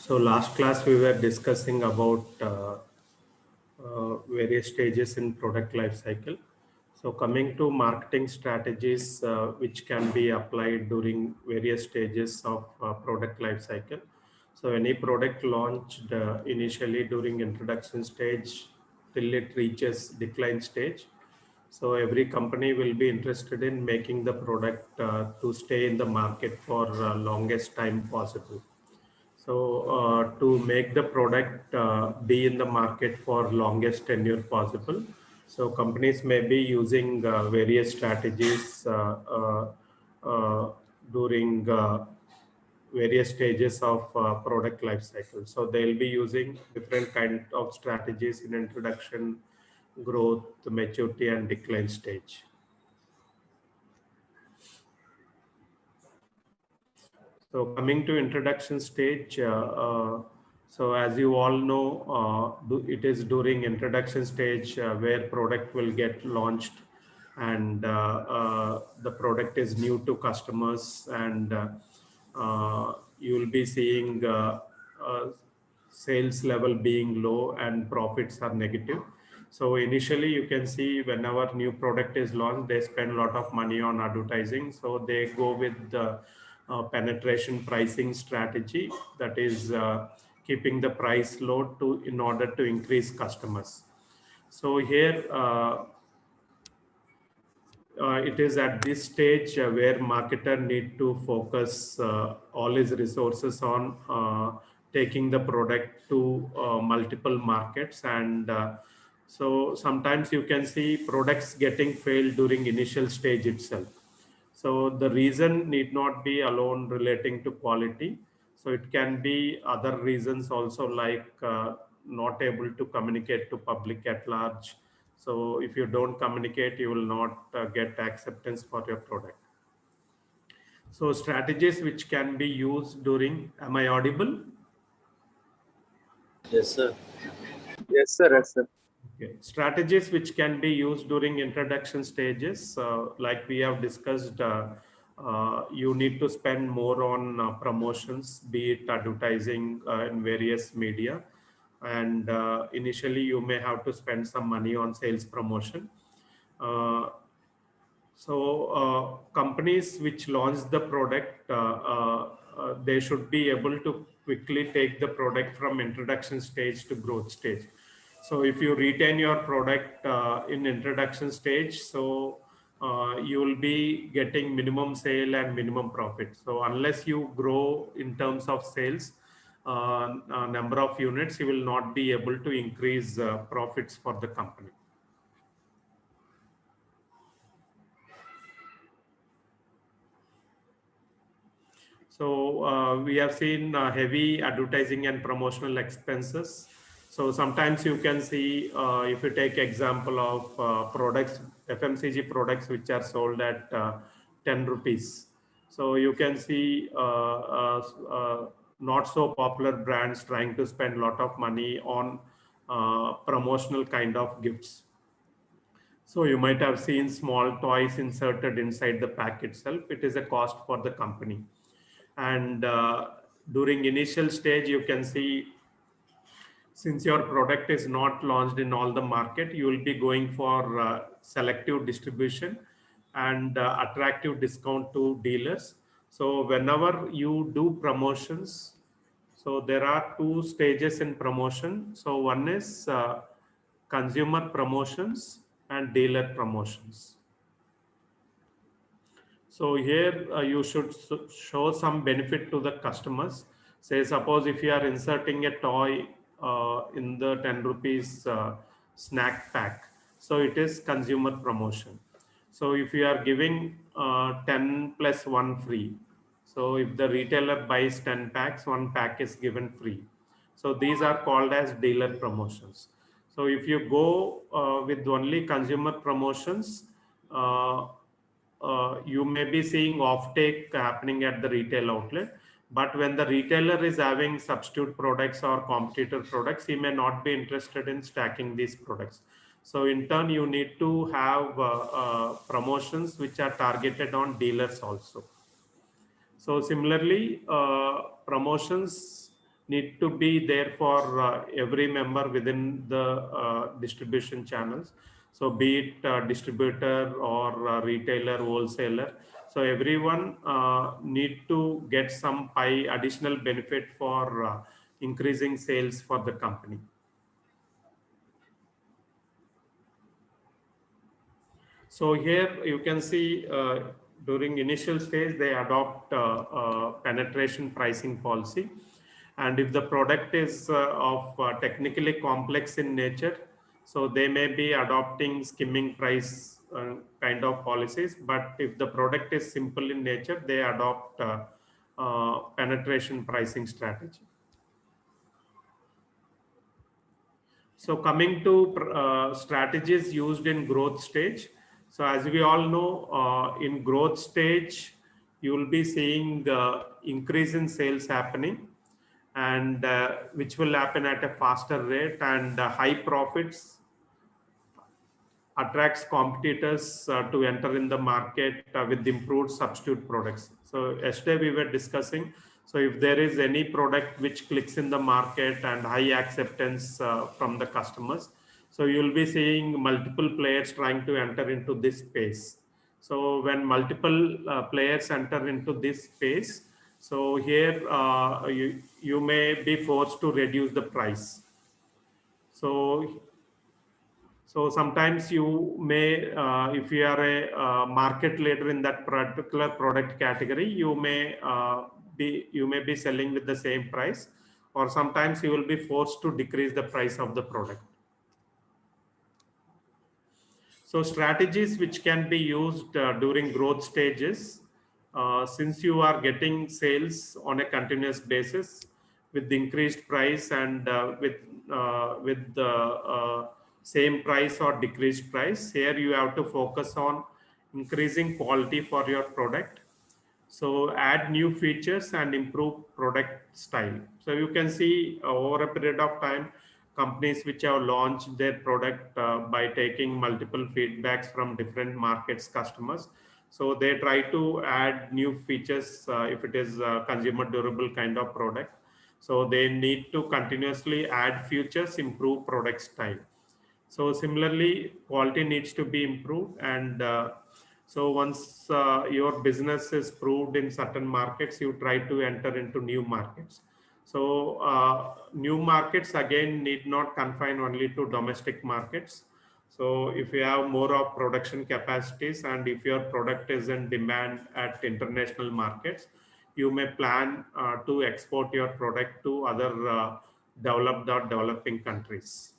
So last class we were discussing about various stages in product life cycle. So coming to marketing strategies which can be applied during various stages of product life cycle. So any product launched initially during introduction stage till it reaches decline stage. So every company will be interested in making the product to stay in the market for longest time possible. So to make the product be in the market for longest tenure possible, so companies may be using various strategies during various stages of product life cycle. So they'll be using different kind of strategies in introduction, growth, maturity, and decline stage. So coming to introduction stage, so as you all know, it is during introduction stage where product will get launched, and the product is new to customers, and you will be seeing sales level being low and profits are negative. So initially you can see whenever new product is launched, they spend a lot of money on advertising. So they go with the penetration pricing strategy, that is keeping the price low in order to increase customers. So here it is at this stage where marketer need to focus all his resources on taking the product to multiple markets, and so sometimes you can see products getting failed during initial stage itself. So the reason need not be alone relating to quality. So it can be other reasons also, like not able to communicate to public at large. So if you don't communicate, you will not get acceptance for your product. So strategies which can be used during, am I audible? Yes, sir. Yes, sir. Yes, sir. Okay. Strategies which can be used during introduction stages, like we have discussed, you need to spend more on promotions, be it advertising in various media. And initially you may have to spend some money on sales promotion. Companies which launch the product, they should be able to quickly take the product from introduction stage to growth stage. So if you retain your product in introduction stage, so you will be getting minimum sale and minimum profit. So unless you grow in terms of sales, number of units, you will not be able to increase profits for the company. So we have seen heavy advertising and promotional expenses. So sometimes you can see, if you take example of products, FMCG products which are sold at 10 rupees. So you can see not so popular brands trying to spend a lot of money on promotional kind of gifts. So you might have seen small toys inserted inside the pack itself. It is a cost for the company. And during initial stage, you can see, since your product is not launched in all the market, you will be going for selective distribution and attractive discount to dealers. So whenever you do promotions, so there are two stages in promotion. So one is consumer promotions and dealer promotions. So here you should show some benefit to the customers. Say suppose if you are inserting a toy in the 10 rupees snack pack, so it is consumer promotion. So if you are giving 10 plus 1 free, so if the retailer buys 10 packs, 1 pack is given free. So these are called as dealer promotions. So if you go with only consumer promotions, you may be seeing offtake happening at the retail outlet, but when the retailer is having substitute products or competitor products, he may not be interested in stacking these products. So in turn, you need to have promotions which are targeted on dealers also. So similarly, promotions need to be there for every member within the distribution channels. So be it distributor or retailer, wholesaler. So everyone need to get some pie additional benefit for increasing sales for the company. So here you can see during initial stage, they adopt penetration pricing policy. And if the product is of technically complex in nature, so they may be adopting skimming price kind of policies. But if the product is simple in nature, they adopt penetration pricing strategy. So coming to strategies used in growth stage. So as we all know, in growth stage, you will be seeing the increase in sales happening, and which will happen at a faster rate, and high profits attracts competitors to enter in the market with improved substitute products. So yesterday we were discussing, so if there is any product which clicks in the market and high acceptance from the customers, so you'll be seeing multiple players trying to enter into this space. So when multiple players enter into this space, so here you may be forced to reduce the price. So sometimes you may, if you are a market leader in that particular product category, you may be selling with the same price, or sometimes you will be forced to decrease the price of the product. So strategies which can be used during growth stages, since you are getting sales on a continuous basis with the increased price and with the same price or decreased price, here you have to focus on increasing quality for your product. So add new features and improve product style. So you can see over a period of time, companies which have launched their product by taking multiple feedbacks from different markets, customers. So they try to add new features if it is a consumer durable kind of product. So they need to continuously add features, improve product style. So similarly, quality needs to be improved, and so once your business is proved in certain markets, you try to enter into new markets. So new markets again need not confine only to domestic markets. So if you have more of production capacities and if your product is in demand at international markets, you may plan to export your product to other developed or developing countries.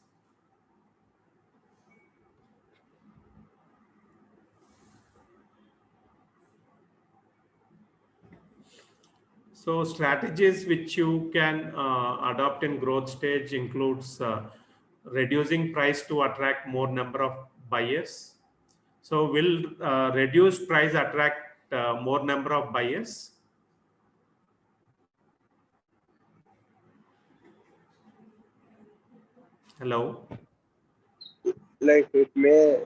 So strategies which you can adopt in growth stage includes reducing price to attract more number of buyers. So will reduced price attract more number of buyers? Hello. Like it may.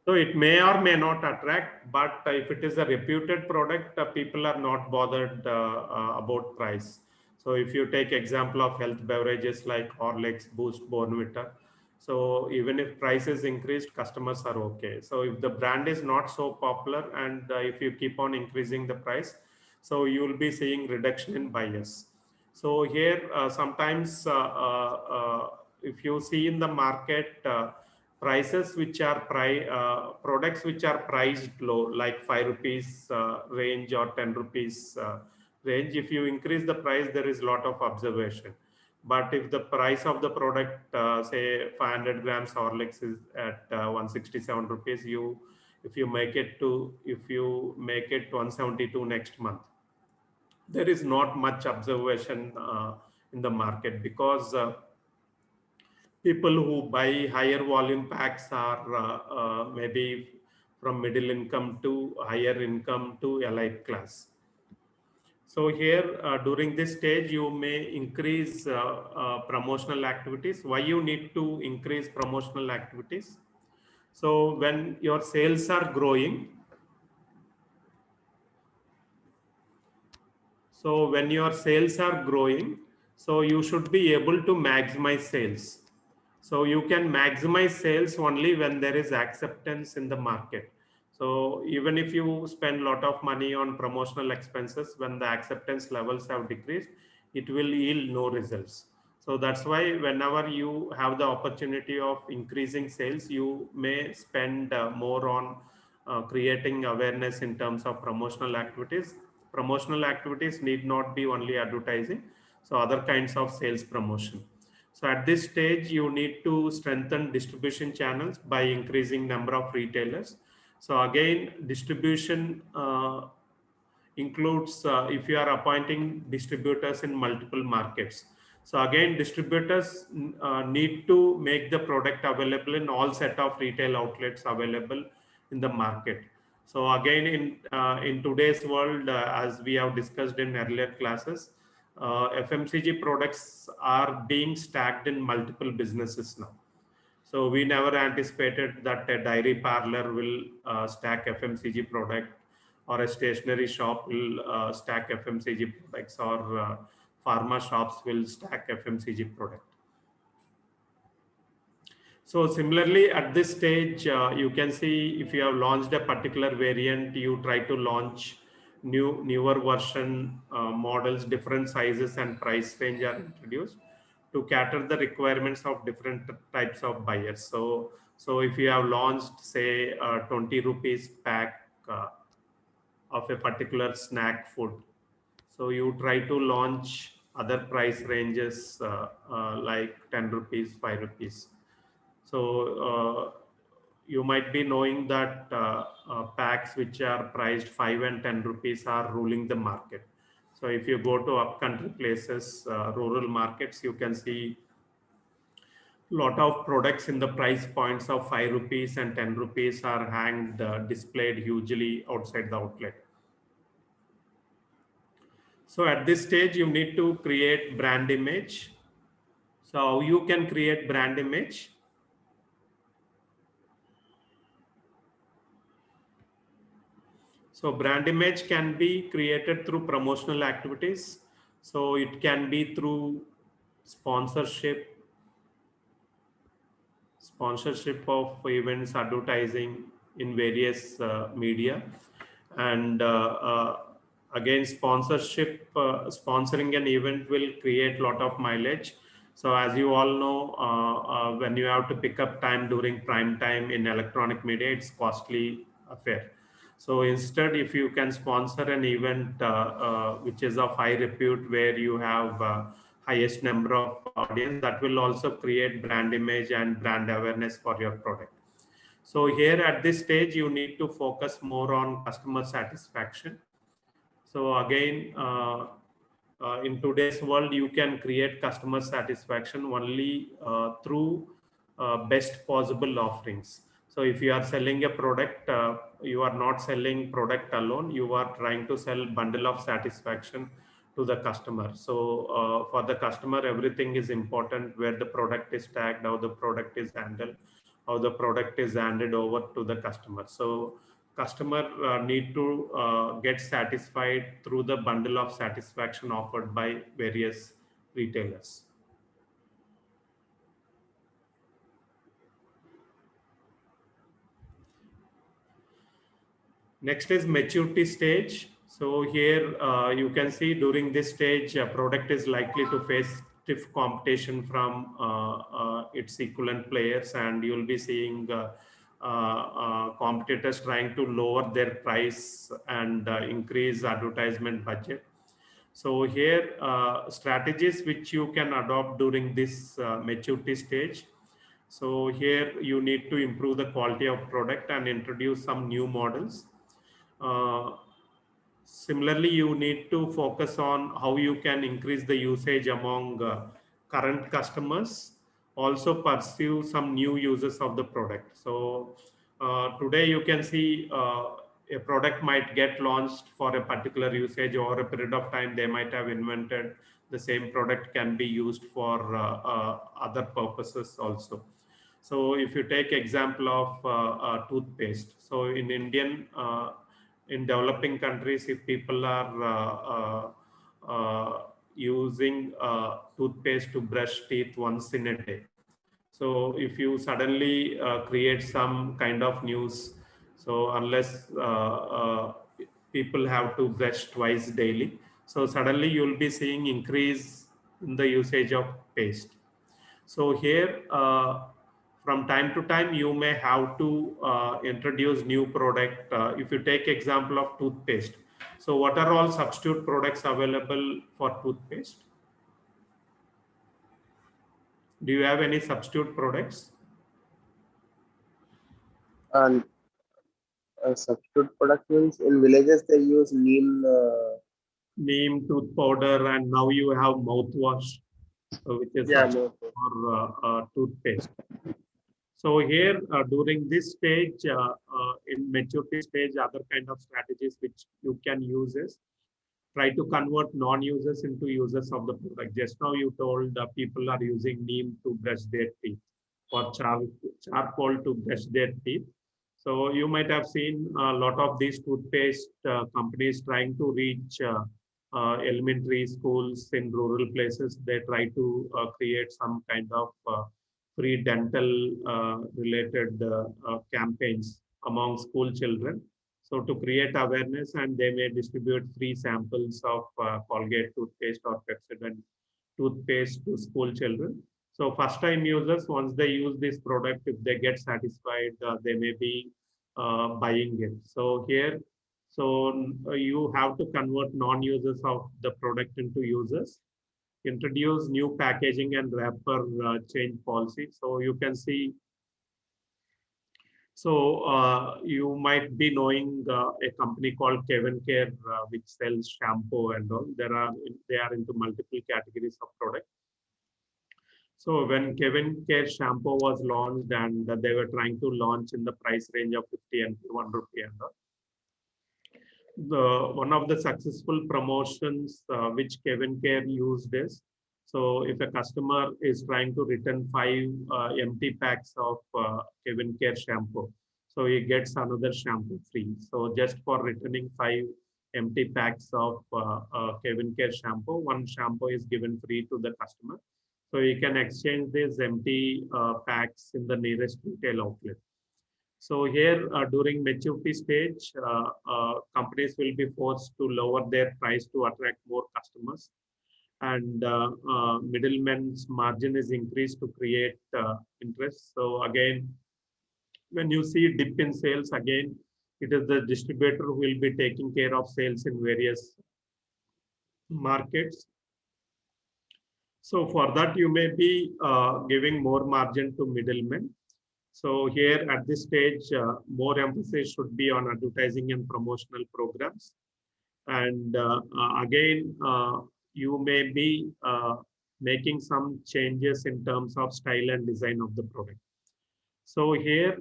So it may or may not attract, but if it is a reputed product, people are not bothered about price. So if you take example of health beverages like Horlicks, Boost, Bournvita, so even if price is increased, customers are okay. So if the brand is not so popular and if you keep on increasing the price, so you will be seeing reduction in buyers. So here sometimes if you see in the market, prices which are products which are priced low, like 5 rupees range or 10 rupees range, if you increase the price, there is a lot of observation. But if the price of the product, say 500 grams Horlicks is at 167 rupees, if you make it 172 next month, there is not much observation in the market, because people who buy higher volume packs are maybe from middle income to higher income to elite class. So here during this stage, you may increase promotional activities. Why you need to increase promotional activities? So when your sales are growing, So when your sales are growing, so you should be able to maximize sales. So you can maximize sales only when there is acceptance in the market. So even if you spend a lot of money on promotional expenses, when the acceptance levels have decreased, it will yield no results. So that's why whenever you have the opportunity of increasing sales, you may spend more on creating awareness in terms of promotional activities. Promotional activities need not be only advertising, so other kinds of sales promotion. So at this stage, you need to strengthen distribution channels by increasing number of retailers. So again, distribution includes if you are appointing distributors in multiple markets. So again, distributors need to make the product available in all set of retail outlets available in the market. So again, in today's world, as we have discussed in earlier classes, FMCG products are being stacked in multiple businesses now. So we never anticipated that a dairy parlor will stack FMCG product, or a stationery shop will stack FMCG products, or pharma shops will stack FMCG product. So similarly, at this stage, you can see if you have launched a particular variant, you try to launch newer version models, different sizes and price range are introduced to cater the requirements of different types of buyers. So if you have launched, say, 20 rupees pack of a particular snack food, so you try to launch other price ranges like 10 rupees, 5 rupees. So you might be knowing that packs which are priced 5 and 10 rupees are ruling the market. So if you go to upcountry places, rural markets, you can see lot of products in the price points of 5 rupees and 10 rupees are hanged, displayed hugely outside the outlet. So at this stage, you need to create brand image. So you can create brand image. So brand image can be created through promotional activities. So it can be through sponsorship, of events, advertising in various media, and again, sponsoring an event will create lot of mileage. So as you all know, when you have to pick up time during prime time in electronic media, it's costly affair. So instead, if you can sponsor an event which is of high repute, where you have highest number of audience, that will also create brand image and brand awareness for your product. So here at this stage, you need to focus more on customer satisfaction. So again, in today's world, you can create customer satisfaction only through best possible offerings. So if you are selling a product, you are not selling product alone, you are trying to sell bundle of satisfaction to the customer. So for the customer, everything is important: where the product is tagged, how the product is handled, how the product is handed over to the customer. So customer need to get satisfied through the bundle of satisfaction offered by various retailers. Next is maturity stage. So here you can see during this stage, a product is likely to face stiff competition from its equivalent players, and you'll be seeing competitors trying to lower their price and increase advertisement budget. So here strategies which you can adopt during this maturity stage. So here you need to improve the quality of product and introduce some new models. uh, Similarly, you need to focus on how you can increase the usage among current customers, also pursue some new uses of the product. So today you can see a product might get launched for a particular usage. Over a period of time, they might have invented the same product can be used for other purposes also. So if you take example of toothpaste, so in developing countries, if people are using toothpaste to brush teeth once in a day. So if you suddenly create some kind of news, so unless people have to brush twice daily, so suddenly you'll be seeing increase in the usage of paste. So here, from time to time, you may have to introduce new product. If you take example of toothpaste, so what are all substitute products available for toothpaste? Do you have any substitute products? And substitute product means in villages they use neem. Neem, tooth powder, and now you have mouthwash, which is Yeah, substitute more. for toothpaste. So here, during this stage, in maturity stage, other kind of strategies which you can use is try to convert non-users into users of the product. Just now you told people are using neem to brush their teeth or charcoal to brush their teeth. So you might have seen a lot of these toothpaste companies trying to reach elementary schools in rural places. They try to create some kind of free dental related campaigns among school children. So to create awareness, and they may distribute free samples of Colgate toothpaste or Pepsodent toothpaste to school children. So first time users, once they use this product, if they get satisfied, they may be buying it. So here, so you have to convert non-users of the product into users, introduce new packaging and wrapper change policy. So you can see, so you might be knowing a company called Kevin Care, which sells shampoo and all. They are into multiple categories of product. So when Kevin Care shampoo was launched, and they were trying to launch in the price range of 50 and 1 rupee and all, one of the successful promotions which Kevin Care used is, so if a customer is trying to return 5 empty packs of Kevin Care shampoo, so he gets another shampoo free. So just for returning 5 empty packs of Kevin Care shampoo, one shampoo is given free to the customer. So you can exchange these empty packs in the nearest retail outlet. So here, during maturity stage, companies will be forced to lower their price to attract more customers, and middlemen's margin is increased to create interest. So again, when you see dip in sales, again, it is the distributor who will be taking care of sales in various markets. So for that, you may be giving more margin to middlemen. So here at this stage, more emphasis should be on advertising and promotional programs. And again, you may be making some changes in terms of style and design of the product. So here,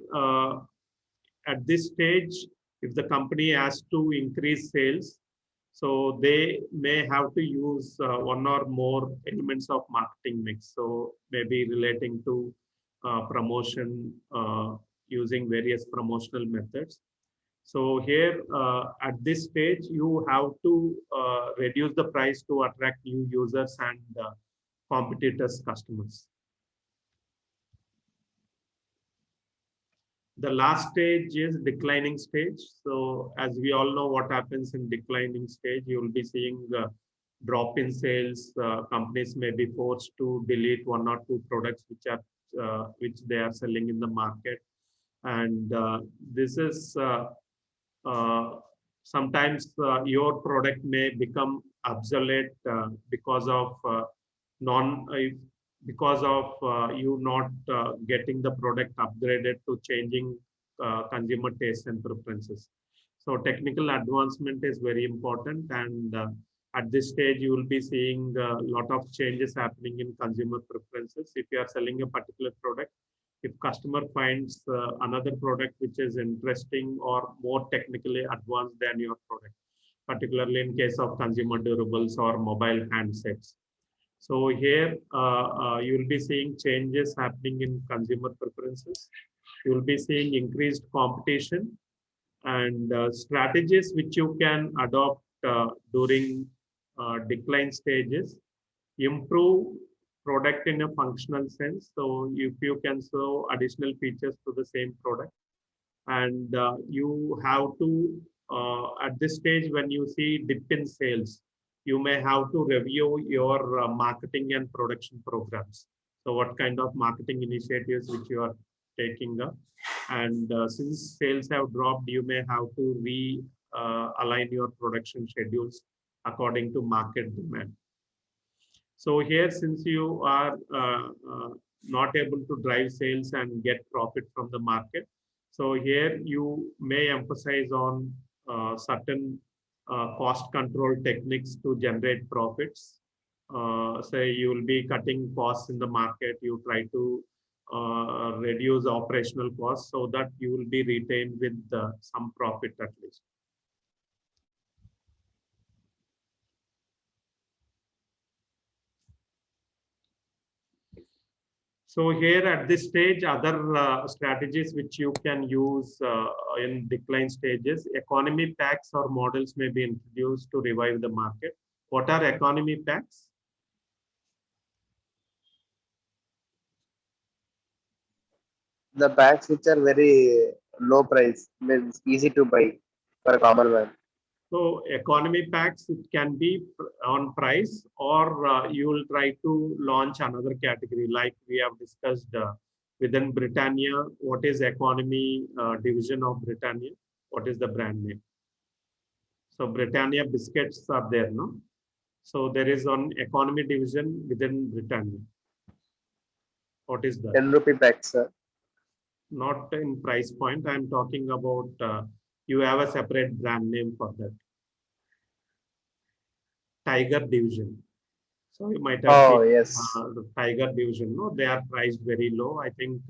at this stage, if the company has to increase sales, so they may have to use one or more elements of marketing mix. So maybe relating to promotion, using various promotional methods. So here at this stage, you have to reduce the price to attract new users and competitors' customers. The last stage is declining stage. So as we all know what happens in declining stage, you will be seeing drop in sales. Companies may be forced to delete 1 or 2 products which they are selling in the market. And this is sometimes your product may become obsolete because of non because of you not getting the product upgraded to changing consumer tastes and preferences. So technical advancement is very important, and at this stage you will be seeing a lot of changes happening in consumer preferences. If you are selling a particular product, if customer finds another product which is interesting or more technically advanced than your product, particularly in case of consumer durables or mobile handsets. So here you will be seeing changes happening in consumer preferences. You will be seeing increased competition, and strategies which you can adopt during decline stages. improve product in a functional sense. So if you can show additional features to the same product, and you have to at this stage when you see dip in sales, you may have to review your marketing and production programs. So what kind of marketing initiatives which you are taking up, and since sales have dropped, you may have to re align your production schedules according to market demand. So here, since you are not able to drive sales and get profit from the market, so here you may emphasize on certain cost control techniques to generate profits. Say you will be cutting costs in the market, you try to reduce operational costs so that you will be retained with some profit at least. So here at this stage, other strategies which you can use in decline stages, economy packs or models may be introduced to revive the market. What are economy packs? The packs which are very low price, means easy to buy for a common man. So economy packs, it can be on price, or you will try to launch another category like we have discussed within Britannia. What is economy division of Britannia? What is the brand name? So Britannia biscuits are there, no? So there is an economy division within Britannia. What is that? 10 rupee packs, sir. Not in price point. I'm talking about you have a separate brand name for that. Tiger division. So you might have Oh, seen yes. the Tiger division. No, they are priced very low. I think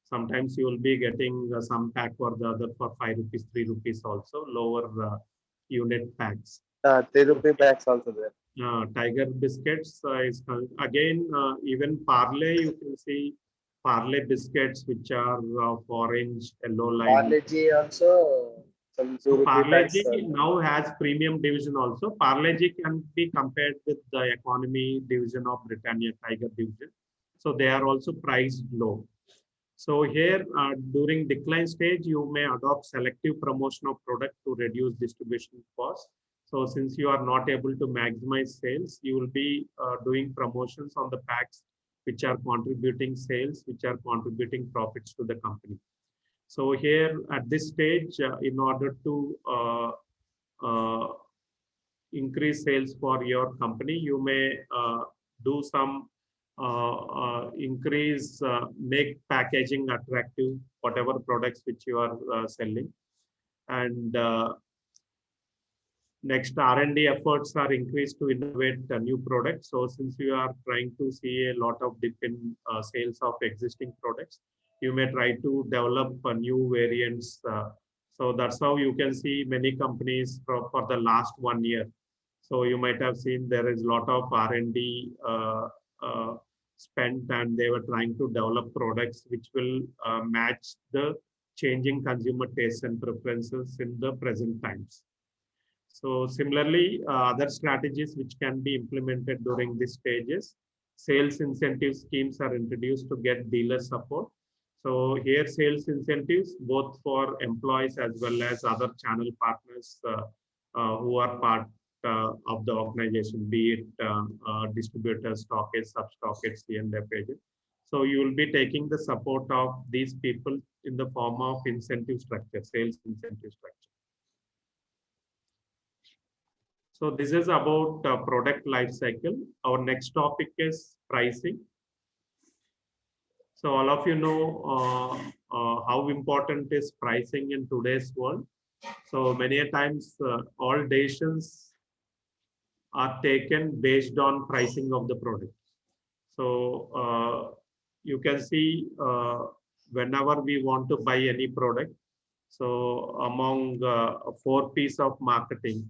sometimes you will be getting some pack or the other for 5 rupees, 3 rupees also, lower unit packs. 3 rupee packs also there. Tiger biscuits is again even Parle. You can see Parle biscuits which are of orange, yellow line. Parle G also some 2 So rupee Parle packs. G now has premium division also. Parle G can be compared with the economy division of Britannia Tiger division. So they are also priced low. So here during decline stage, you may adopt selective promotion of product to reduce distribution costs. So since you are not able to maximize sales, you will be doing promotions on the packs which are contributing sales, which are contributing profits to the company. So here at this stage, in order to uh, increase sales for your company, you may do some increase, make packaging attractive, whatever products which you are selling. And next, R&D efforts are increased to innovate new products. So since you are trying to see a lot of dip in sales of existing products, you may try to develop new variants. So that's how you can see many companies for the last 1 year. So you might have seen there is a lot of R&D spent, and they were trying to develop products which will match the changing consumer tastes and preferences in the present times. So similarly, other strategies which can be implemented during these stages, sales incentive schemes are introduced to get dealer support. So here sales incentives, both for employees as well as other channel partners who are part of the organization, be it distributors, stockists, sub-stockists, C&F agent. So you will be taking the support of these people in the form of incentive structure, sales incentive structure. So this is about product life cycle. Our next topic is pricing. So all of you know how important is pricing in today's world. So many a times all decisions are taken based on pricing of the product. So you can see whenever we want to buy any product, so among 4 P's of marketing,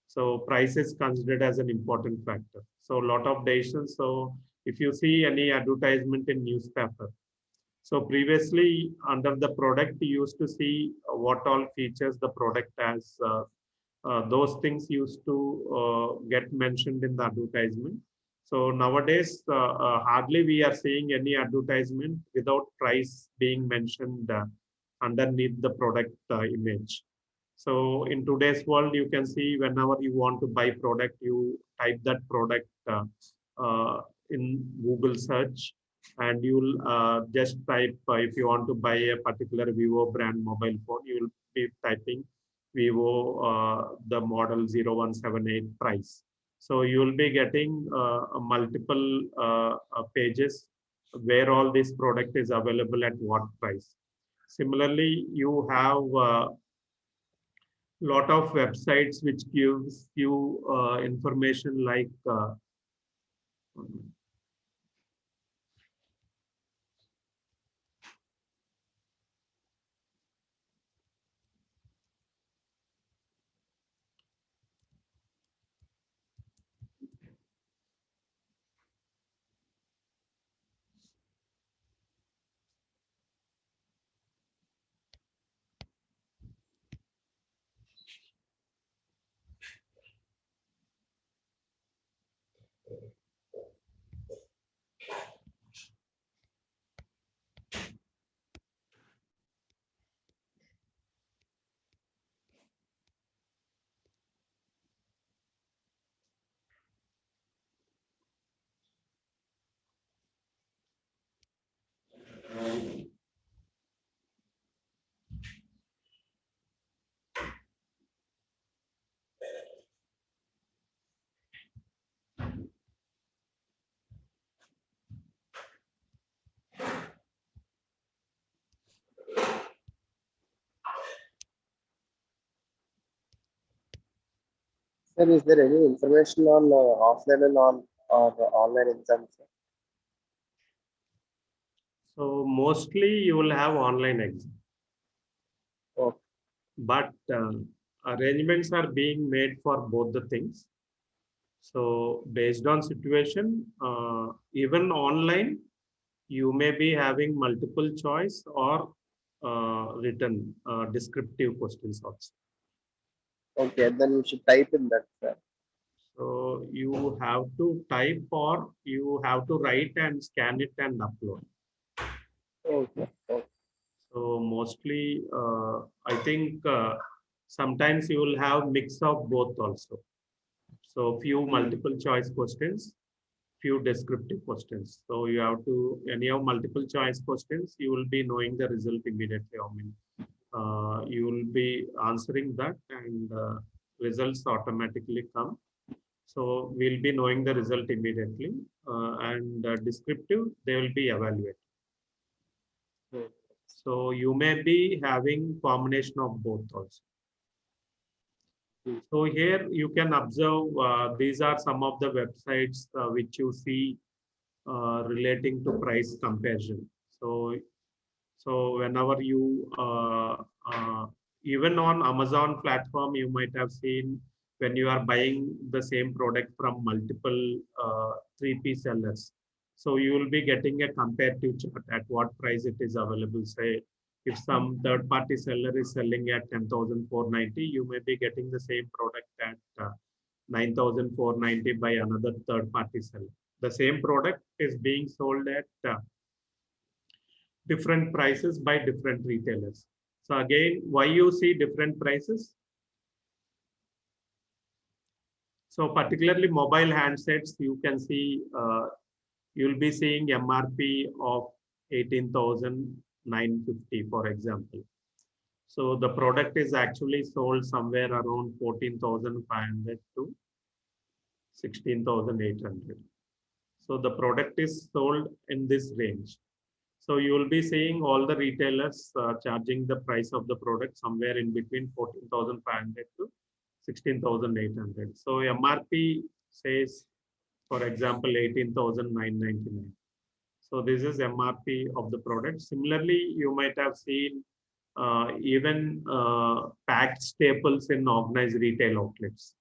so price is considered as an important factor. So a lot of decisions. So if you see any advertisement in newspaper, so previously under the product, you used to see what all features the product has. Those things used to get mentioned in the advertisement. So nowadays, hardly we are seeing any advertisement without price being mentioned underneath the product image. So in today's world, you can see whenever you want to buy product, you type that product uh, in Google search, and you'll just type if you want to buy a particular Vivo brand mobile phone, you will be typing Vivo the model 0178 price. So you will be getting multiple pages where all this product is available at what price. Similarly, you have lot of websites which gives you information like Sir, is there any information on offline and on or online exams? Sir? so mostly you will have online exam, Oh, but arrangements are being made for both the things. So based on situation, even online, you may be having multiple choice or written descriptive questions also. okay, then you should type in that, sir. So you have to type or you have to write and scan it and upload. Okay. Okay. So mostly, I think sometimes you will have mix of both also. So few multiple choice questions, few descriptive questions. So you have to, any of multiple choice questions, you will be knowing the result immediately. I mean, you will be answering that and results automatically come. So we'll be knowing the result immediately and descriptive, they will be evaluated. Hmm. So you may be having combination of both also. So here you can observe these are some of the websites which you see relating to price comparison. So whenever you even on Amazon platform, you might have seen when you are buying the same product from multiple 3P sellers. So you will be getting a comparative chart at what price it is available. Say if some third party seller is selling at 10,490, you may be getting the same product at 9,490 by another third party seller. The same product is being sold at different prices by different retailers. So again, why you see different prices? So particularly mobile handsets, you can see, you'll be seeing MRP of 18,950, for example. So the product is actually sold somewhere around 14,500 to 16,800. So the product is sold in this range. So you will be seeing all the retailers charging the price of the product somewhere in between 14,500 to 16,800. So MRP says, for example, 18,999. So this is MRP of the product. Similarly, you might have seen even packed staples in organized retail outlets.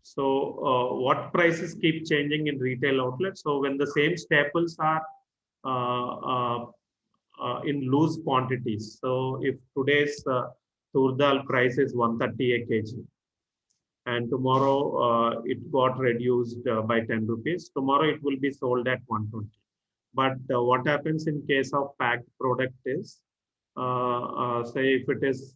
So what prices keep changing in retail outlets? So when the same staples are in loose quantities. So if today's tur dal price is 130 a kg, and tomorrow it got reduced by 10 rupees. Tomorrow it will be sold at 120. But what happens in case of packed product is, say if it is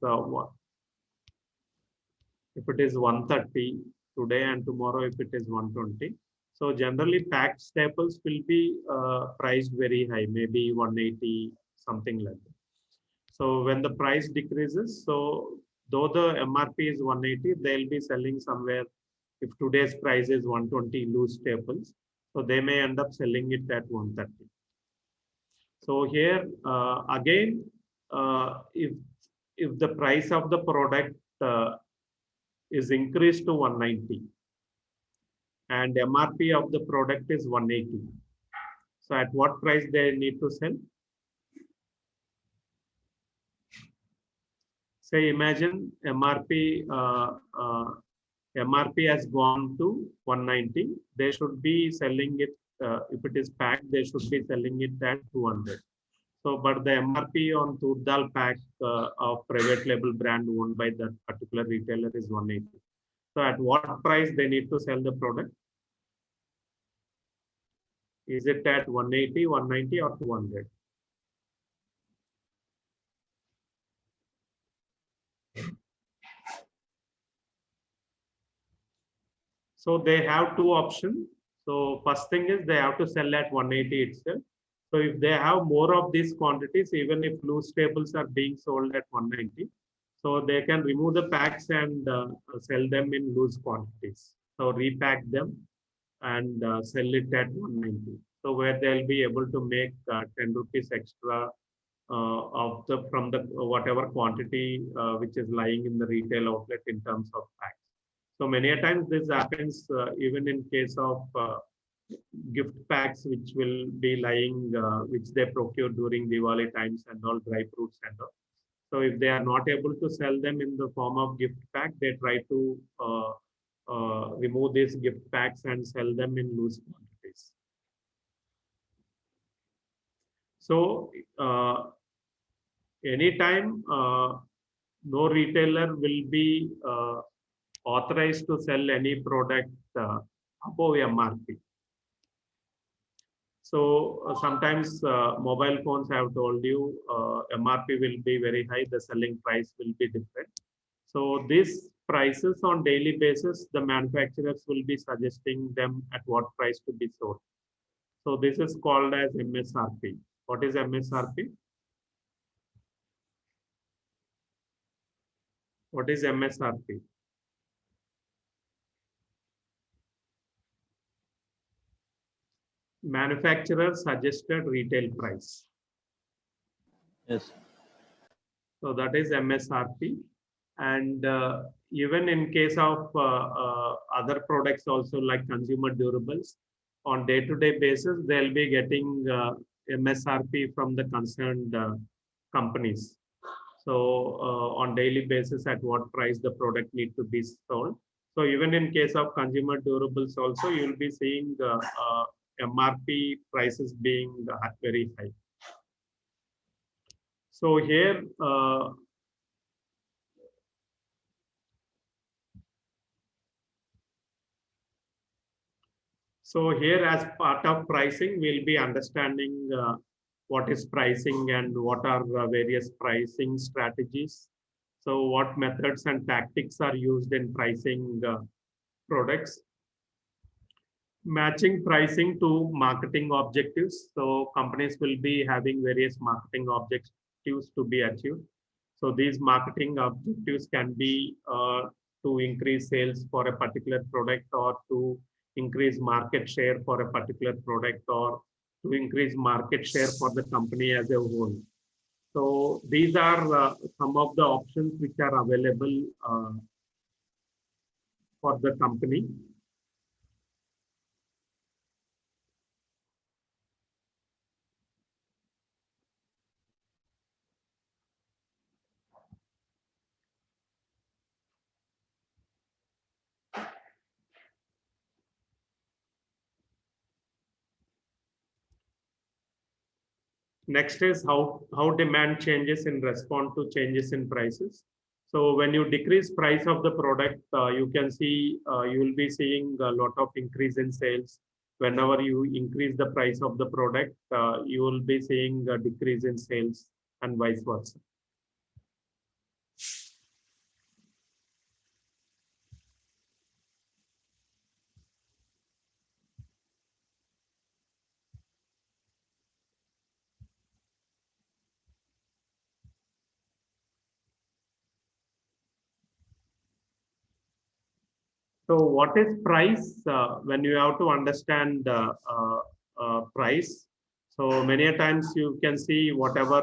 130 today and tomorrow if it is 120. So generally packed staples will be priced very high, maybe 180, something like that. So when the price decreases, so though the MRP is 180, they'll be selling somewhere, if today's price is 120 loose staples, so they may end up selling it at 130. So here again, if the price of the product is increased to 190 and MRP of the product is 180, so at what price they need to sell? Say imagine MRP has gone to 190. They should be selling it, if it is packed, they should be selling it at 200. So, but the MRP on Tur Dal pack of private label brand owned by that particular retailer is 180. So, at what price they need to sell the product? Is it at 180, 190, or 200? So they have two options. So first thing is they have to sell at 180 itself. So if they have more of these quantities, even if loose staples are being sold at 190, so they can remove the packs and sell them in loose quantities. So repack them and sell it at 190. So where they'll be able to make 10 rupees extra from the whatever quantity which is lying in the retail outlet in terms of packs. So many a times this happens even in case of gift packs which will be lying, which they procure during Diwali times and all, dry fruits and all. So if they are not able to sell them in the form of gift pack, they try to remove these gift packs and sell them in loose quantities. So anytime no retailer will be authorized to sell any product above MRP. So sometimes mobile phones, I have told you, MRP will be very high, the selling price will be different. So these prices on daily basis, the manufacturers will be suggesting them at what price to be sold. So this is called as MSRP. What is MSRP? What is MSRP? Manufacturer suggested retail price. Yes. So that is MSRP. And even in case of other products also like consumer durables, on day-to-day basis, they'll be getting MSRP from the concerned companies. So on daily basis, at what price the product need to be sold. So even in case of consumer durables also, you'll be seeing MRP prices being very high. So here, as part of pricing, we'll be understanding what is pricing and what are various pricing strategies. So what methods and tactics are used in pricing products. Matching pricing to marketing objectives. So companies will be having various marketing objectives to be achieved. So these marketing objectives can be to increase sales for a particular product, or to increase market share for a particular product, or to increase market share for the company as a whole. So these are some of the options which are available for the company. Next is how demand changes in response to changes in prices. So when you decrease price of the product, you can see you will be seeing a lot of increase in sales. Whenever you increase the price of the product, you will be seeing a decrease in sales and vice versa. So what is price? When you have to understand price, so many a times you can see whatever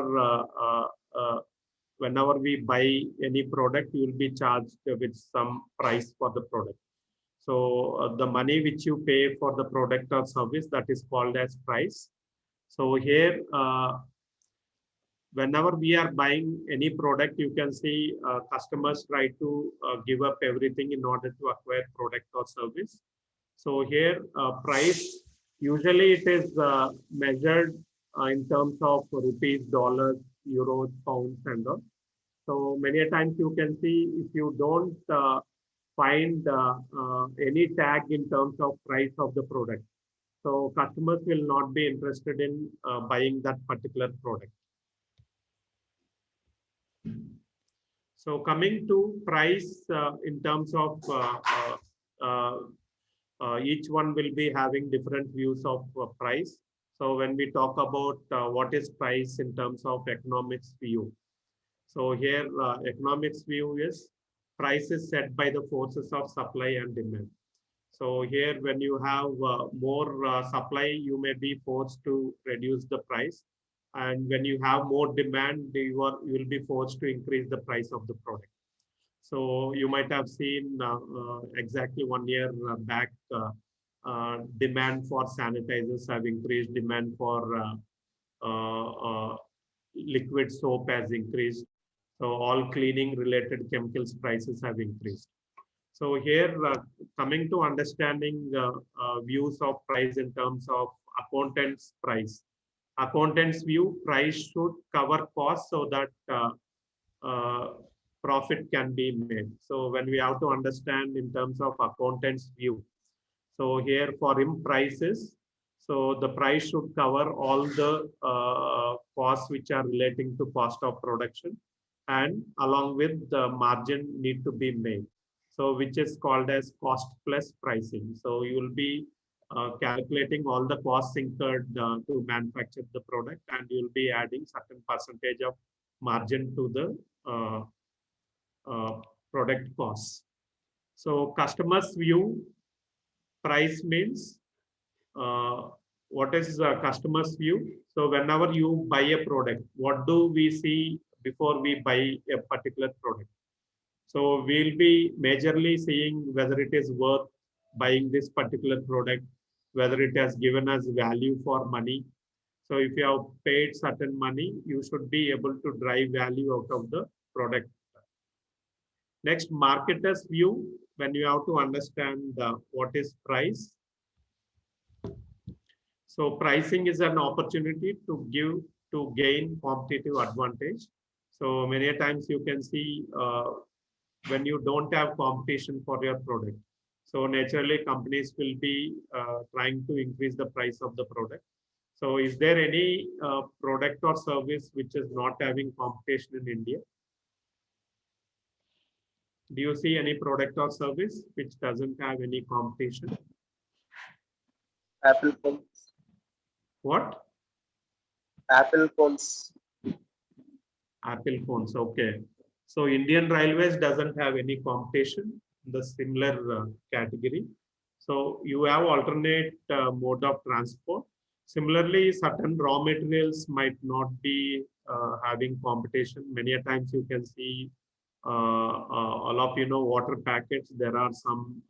whenever we buy any product, you will be charged with some price for the product. So the money which you pay for the product or service, that is called as price. So here, whenever we are buying any product, you can see customers try to give up everything in order to acquire product or service. So here, price, usually it is measured in terms of rupees, dollars, euros, pounds, and all. So many a times you can see if you don't find any tag in terms of price of the product, so customers will not be interested in buying that particular product. So coming to price in terms of each one will be having different views of price. So when we talk about what is price in terms of economics view. So here economics view is price is set by the forces of supply and demand. So here when you have more supply, you may be forced to reduce the price. And when you have more demand, you will be forced to increase the price of the product. So you might have seen exactly 1 year back, demand for sanitizers have increased, demand for liquid soap has increased. So all cleaning related chemicals prices have increased. So here, coming to understanding views of price in terms of accountant's price. Accountant's view, price should cover costs so that profit can be made. So when we have to understand in terms of accountant's view. So here for him prices, so the price should cover all the costs which are relating to cost of production, and along with the margin need to be made. So which is called as cost plus pricing. So you will be calculating all the costs incurred to manufacture the product, and you will be adding certain percentage of margin to the product costs. So customers view, price means what is customer's view? So whenever you buy a product, what do we see before we buy a particular product? So we'll be majorly seeing whether it is worth buying this particular product, whether it has given us value for money. So if you have paid certain money, you should be able to drive value out of the product. Next, marketer's view, when you have to understand what is price. So pricing is an opportunity to gain competitive advantage. So many times you can see when you don't have competition for your product. So naturally companies will be trying to increase the price of the product. So is there any product or service which is not having competition in India? Do you see any product or service which doesn't have any competition? Apple phones. What? Apple phones. Apple phones, okay. So Indian Railways doesn't have any competition in the similar category. So you have alternate mode of transport. Similarly, certain raw materials might not be having competition. Many a times you can see all of water packets. There are some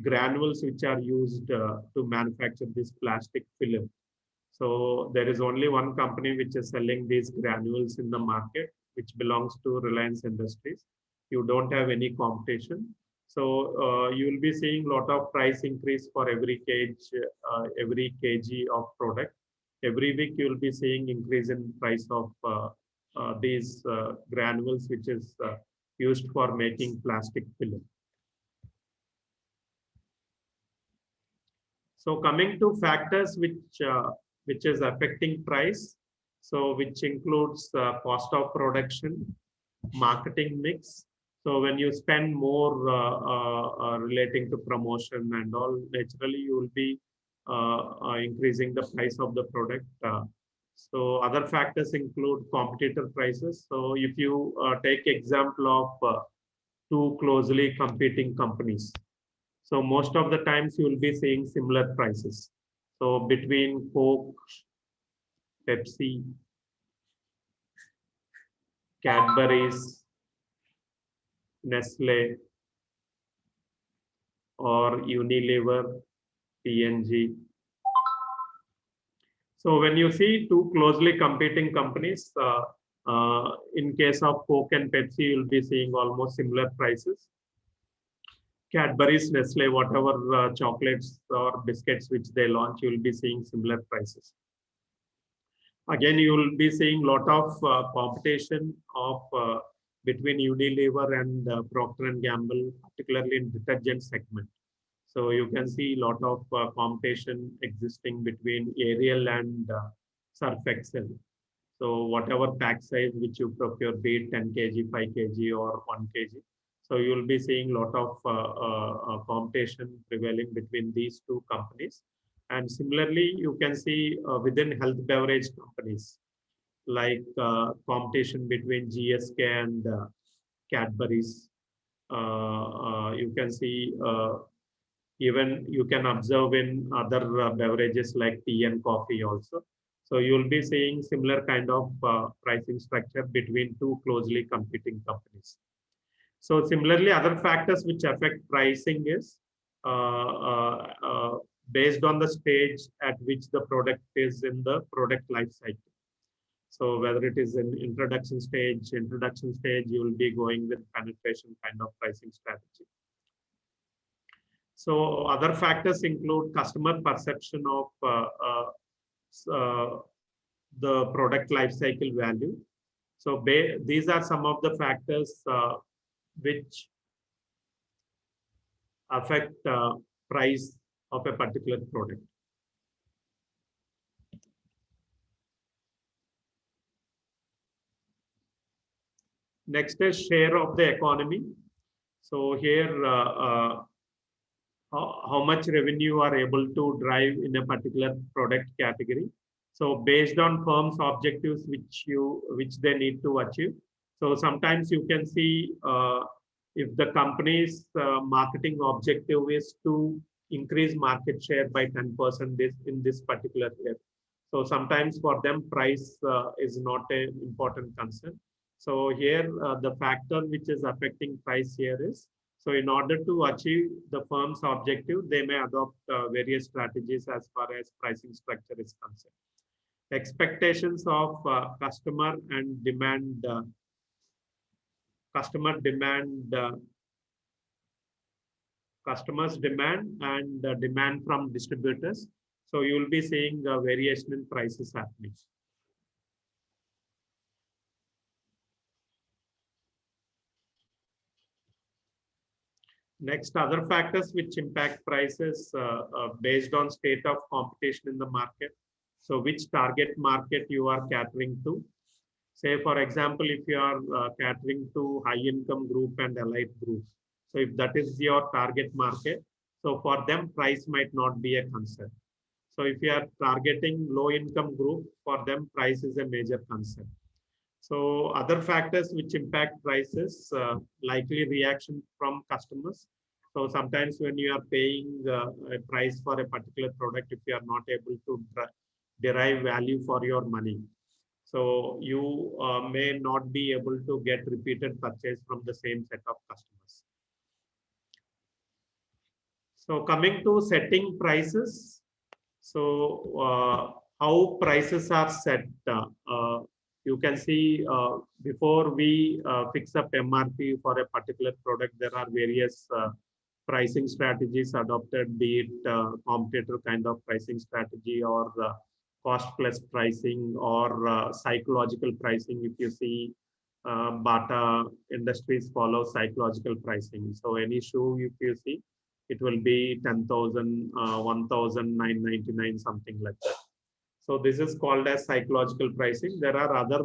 granules which are used to manufacture this plastic film. So there is only one company which is selling these granules in the market, which belongs to Reliance Industries. You don't have any competition. So you will be seeing a lot of price increase for every kg of product. Every week you will be seeing increase in price of these granules, which is used for making plastic film. So coming to factors which is affecting price, so which includes cost of production, marketing mix. So when you spend more relating to promotion and all, naturally you will be increasing the price of the product. So other factors include competitor prices. So if you take example of two closely competing companies, so most of the times you will be seeing similar prices. So between Coke, Pepsi, Cadbury's, Nestle, or Unilever, P&G. So when you see two closely competing companies, in case of Coke and Pepsi, you'll be seeing almost similar prices. Cadbury's, Nestle, whatever chocolates or biscuits which they launch, you will be seeing similar prices. Again, you will be seeing a lot of competition of between Unilever and Procter & Gamble, particularly in detergent segment. So you can see a lot of competition existing between Ariel and Surf Excel. So whatever pack size which you procure, be it 10 kg, 5 kg or 1 kg. So you'll be seeing a lot of competition prevailing between these two companies. And similarly, you can see within health beverage companies, like competition between GSK and Cadbury's. You can see even you can observe in other beverages like tea and coffee also. So you'll be seeing similar kind of pricing structure between two closely competing companies. So similarly, other factors which affect pricing is based on the stage at which the product is in the product life cycle. So whether it is in introduction stage, you will be going with penetration kind of pricing strategy. So other factors include customer perception of the product life cycle value. So these are some of the factors which affect price of a particular product. Next is share of the economy. So here, how much revenue you are able to drive in a particular product category. So based on firms' objectives which they need to achieve. So sometimes you can see if the company's marketing objective is to increase market share by 10% in this particular year. So sometimes for them price is not an important concern. So here the factor which is affecting price here is, so in order to achieve the firm's objective, they may adopt various strategies as far as pricing structure is concerned. Expectations of customers demand and demand from distributors. So you will be seeing variation in prices happening. Next, other factors which impact prices based on state of competition in the market. So which target market you are catering to. Say, for example, if you are catering to high income group and elite groups. So if that is your target market, so for them price might not be a concern. So if you are targeting low income group, for them price is a major concern. So other factors which impact prices, likely reaction from customers. So sometimes when you are paying a price for a particular product, if you are not able to derive value for your money, so you may not be able to get repeated purchase from the same set of customers. So coming to setting prices, so how prices are set. You can see before we fix up MRP for a particular product, there are various pricing strategies adopted, be it competitor kind of pricing strategy or cost plus pricing or psychological pricing. If you see, Bata Industries follow psychological pricing. So any shoe, if you see, it will be 10,000, 1,999, something like that. So this is called as psychological pricing. There are other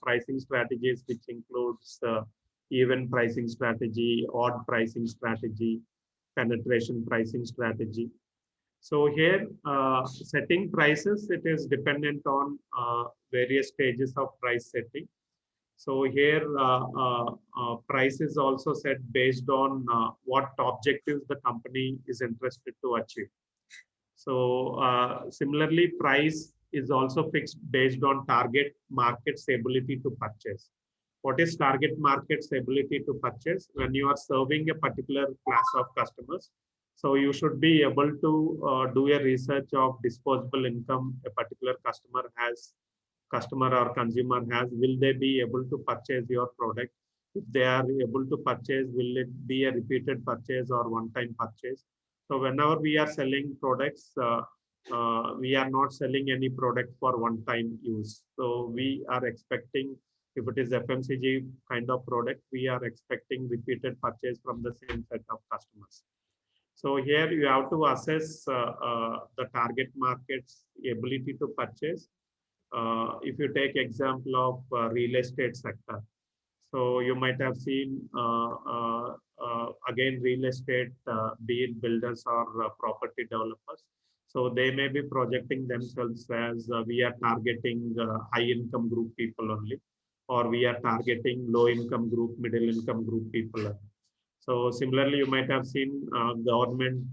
pricing strategies, which includes even pricing strategy, odd pricing strategy, penetration pricing strategy. So here, setting prices, it is dependent on various stages of price setting. So here, price is also set based on what objectives the company is interested to achieve. So similarly, price is also fixed based on target market's ability to purchase. What is target market's ability to purchase? When you are serving a particular class of customers, so you should be able to do a research of disposable income a particular customer or consumer has. Will they be able to purchase your product? If they are able to purchase, will it be a repeated purchase or one-time purchase? So whenever we are selling products, we are not selling any product for one-time use. So we are expecting, if it is FMCG kind of product, we are expecting repeated purchase from the same set of customers. So here you have to assess the target market's ability to purchase. If you take example of real estate sector, so you might have seen again real estate, be it builders or property developers. So they may be projecting themselves as we are targeting high income group people only, or we are targeting low income group, middle income group people only. So similarly, you might have seen government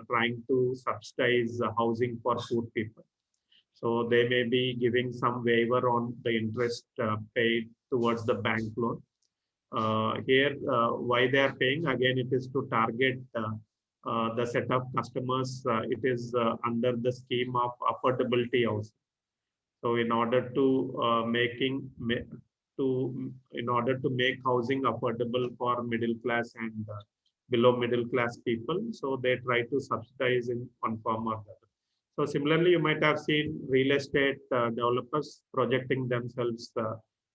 trying to subsidize housing for poor people. So they may be giving some waiver on the interest paid towards the bank loan. Here, why they are paying, again, it is to target the set of customers. It is under the scheme of affordability also. So in order to make housing affordable for middle class and below middle class people, so they try to subsidize in one form or the other. So similarly, you might have seen real estate developers projecting themselves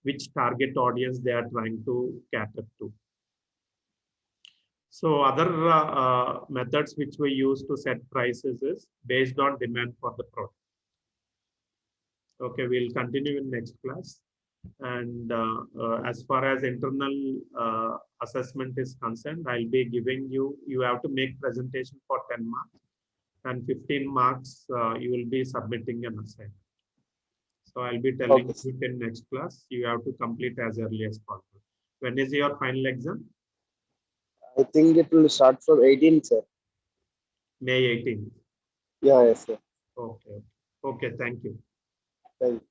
which target audience they are trying to cater to. So other methods which we use to set prices is based on demand for the product. Okay, we'll continue in next class. And as far as internal assessment is concerned, I'll be giving you have to make presentation for 10 marks. And 15 marks, you will be submitting an assignment. So I'll be telling you in next class, you have to complete as early as possible. When is your final exam? I think it will start from 18th, sir. May 18th. Yeah, yes, sir. Okay. Okay, thank you. Thank you.